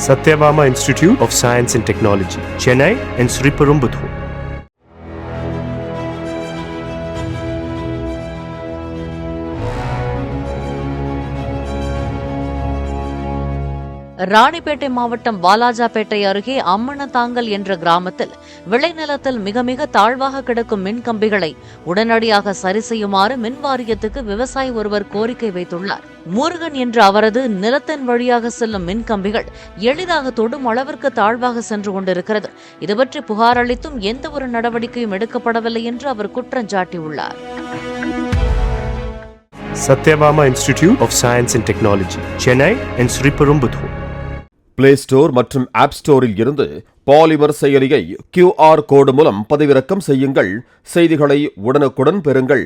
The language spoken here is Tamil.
Satyabama Institute of Science and Technology, Chennai and Sriperumbudur. Ranipet மாவட்டம் வாலாஜாபேட்டை அருகே அம்மனதாங்கல் என்ற கிராமத்தில் விளைநிலத்தில் மிக மிக தாழ்வாக கிடக்கும் மின்கம்பிகளை உடனடியாக சரி செய்யுமாறு மின் வாரியத்துக்கு விவசாயி ஒருவர் கோரிக்கை வைத்துள்ளார். முருகன் என்ற அவரது நிலத்தின் வழியாக செல்லும் மின்கம்பிகள் எளிதாக தொடும் அளவிற்கு தாழ்வாக சென்று கொண்டிருக்கிறது. இதுபற்றி புகார் அளித்தும் எந்த ஒரு நடவடிக்கையும் எடுக்கப்படவில்லை என்று அவர் குற்றஞ்சாட்டியுள்ளார். Satyabama Institute of Science and Technology, Chennai and Sriperumbudur. Play store மற்றும் ஆப் ஸ்டோரில் இருந்து பாலிமர் செயலியை QR கோடு மூலம் பதிவிறக்கம் செய்யுங்கள். செய்திகளை உடனுக்குடன் பெறுங்கள்.